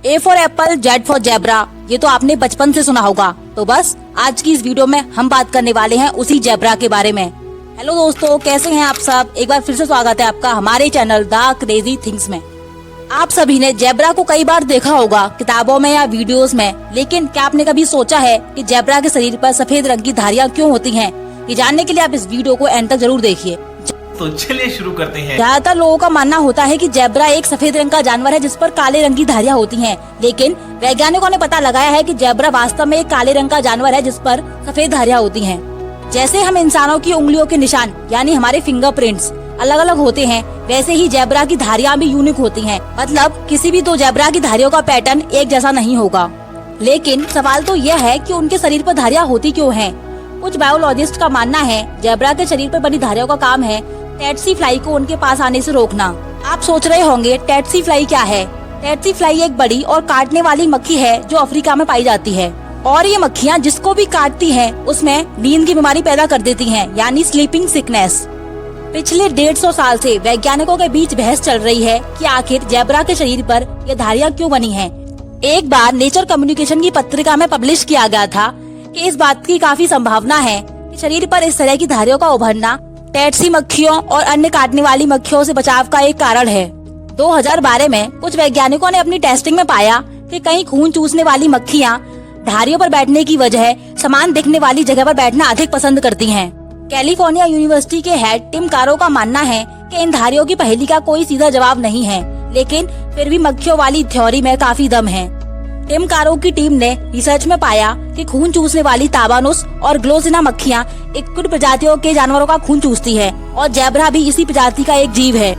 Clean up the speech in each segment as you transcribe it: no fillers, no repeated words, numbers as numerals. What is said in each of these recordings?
A for Apple, Z for zebra, ये तो आपने बचपन से सुना होगा। तो बस आज की इस वीडियो में हम बात करने वाले हैं उसी जेब्रा के बारे में। हेलो दोस्तों, कैसे हैं आप सब? एक बार फिर से स्वागत है आपका हमारे चैनल द क्रेजी थिंग्स में। आप सभी ने जेब्रा को कई बार देखा होगा किताबों में या वीडियोस में, लेकिन क्या आपने कभी सोचा है कि जेब्रा के शरीर पर सफेद रंग की धारियां क्यों होती हैं? ये जानने के लिए आप इस वीडियो को एंड तक जरूर देखिए। तो चलिए शुरू करते हैं। ज्यादातर लोगों का मानना होता है कि जेब्रा एक सफेद रंग का जानवर है जिस पर काले रंग की धारियां होती हैं, लेकिन वैज्ञानिकों ने पता लगाया है कि जेब्रा वास्तव में एक काले रंग का जानवर है जिस पर सफेद धारियां होती हैं। जैसे हम इंसानों की उंगलियों के निशान यानी हमारे फिंगरप्रिंट्स अलग अलग होते हैं, वैसे ही जेब्रा की धारियां भी यूनिक होती हैं। मतलब किसी भी दो जेब्रा की धारियों का पैटर्न एक जैसा नहीं होगा। लेकिन सवाल तो यह है कि उनके शरीर पर धारियां होती क्यों हैं? कुछ बायोलॉजिस्ट का मानना है जेब्रा के शरीर पर बनी धारियों का काम है टेट्सी फ्लाई को उनके पास आने से रोकना। आप सोच रहे होंगे टेट्सी फ्लाई क्या है? टेट्सी फ्लाई एक बड़ी और काटने वाली मक्खी है जो अफ्रीका में पाई जाती है, और ये मक्खियाँ जिसको भी काटती हैं उसमें नींद की बीमारी पैदा कर देती हैं, यानी स्लीपिंग सिकनेस। पिछले 150 साल से वैज्ञानिकों के बीच बहस चल रही है कि आखिर जेब्रा के शरीर पर ये धारियां क्यों बनी हैं। एक बार नेचर कम्युनिकेशन की पत्रिका में पब्लिश किया गया था कि इस बात की काफी संभावना है कि शरीर पर इस तरह की धारियों का उभरना टेट्सी मक्खियों और अन्य काटने वाली मक्खियों से बचाव का एक कारण है। 2012 में कुछ वैज्ञानिकों ने अपनी टेस्टिंग में पाया कि कई खून चूसने वाली मक्खियां धारियों पर बैठने की वजह समान दिखने वाली जगह पर बैठना अधिक पसंद करती हैं। कैलिफोर्निया यूनिवर्सिटी के हेड टिम कारो का मानना है कि इन धारियों की पहेली का कोई सीधा जवाब नहीं है, लेकिन फिर भी मक्खियों वाली थ्योरी में काफी दम है। टिम कारो की टीम ने रिसर्च में पाया कि खून चूसने वाली ताबानुस और ग्लोसिना मक्खियां इक्विड प्रजातियों के जानवरों का खून चूसती है, और जेब्रा भी इसी प्रजाति का एक जीव है।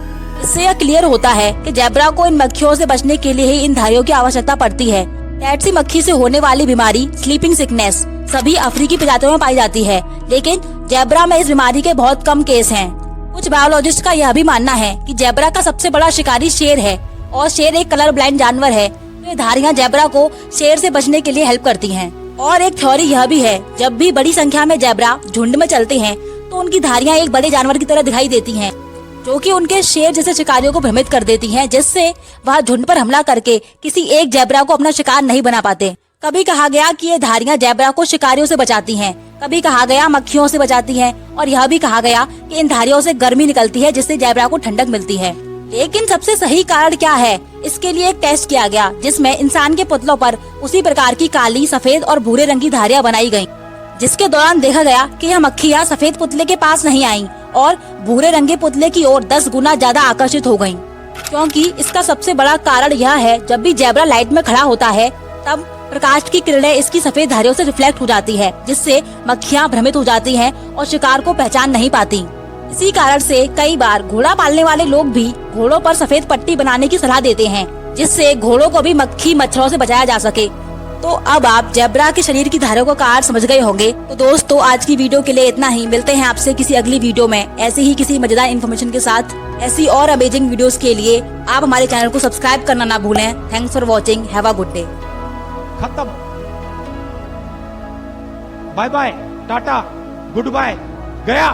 इससे यह क्लियर होता है कि जेब्रा को इन मक्खियों से बचने के लिए ही इन धारियों की आवश्यकता पड़ती है। टेट्सी मक्खी से होने वाली बीमारी स्लीपिंग सिकनेस सभी अफ्रीकी प्रजातियों में पाई जाती है, लेकिन जेब्रा में इस बीमारी के बहुत कम केस हैं। कुछ बायोलॉजिस्ट का यह भी मानना है कि जेब्रा का सबसे बड़ा शिकारी शेर है, और शेर एक कलर ब्लाइंड जानवर है। ये धारियां जेब्रा को शेर से बचने के लिए हेल्प करती हैं। और एक थ्योरी यह भी है, जब भी बड़ी संख्या में जेब्रा झुंड में चलते हैं तो उनकी धारियां एक बड़े जानवर की तरह दिखाई देती हैं, जो कि उनके शेर जैसे शिकारियों को भ्रमित कर देती हैं, जिससे वह झुंड पर हमला करके किसी एक जेब्रा को अपना शिकार नहीं बना पाते। कभी कहा गया कि ये धारियां जेब्रा को शिकारियों से बचाती हैं, कभी कहा गया मक्खियों से बचाती हैं, और यह भी कहा गया कि इन धारियों से गर्मी निकलती है जिससे जेब्रा को ठंडक मिलती है। लेकिन सबसे सही कारण क्या है? इसके लिए एक टेस्ट किया गया जिसमें इंसान के पुतलों पर उसी प्रकार की काली, सफेद और भूरे रंग की धारियां बनाई गयी, जिसके दौरान देखा गया कि यह मक्खियां सफेद पुतले के पास नहीं आईं और भूरे रंग के पुतले की ओर 10 गुना ज्यादा आकर्षित हो गयीं। क्योंकि इसका सबसे बड़ा कारण यह है, जब भी जेब्रा लाइट में खड़ा होता है तब प्रकाश की किरणें इसकी सफेद धारियों से रिफ्लेक्ट हो जाती है, जिससे मक्खियां भ्रमित हो जाती हैं और शिकार को पहचान नहीं पाती। इसी कारण से कई बार घोड़ा पालने वाले लोग भी घोड़ों पर सफेद पट्टी बनाने की सलाह देते हैं, जिससे घोड़ों को भी मक्खी मच्छरों से बचाया जा सके। तो अब आप जेब्रा के शरीर की धारियों का कारण समझ गए होंगे। तो दोस्तों, आज की वीडियो के लिए इतना ही। मिलते हैं आपसे किसी अगली वीडियो में ऐसे ही किसी मजेदार इन्फॉर्मेशन के साथ। ऐसी और अमेजिंग वीडियोस के लिए आप हमारे चैनल को सब्सक्राइब करना ना भूलें। Thanks for watching. Have a good day. खत्म। Bye bye, tata, goodbye, गया।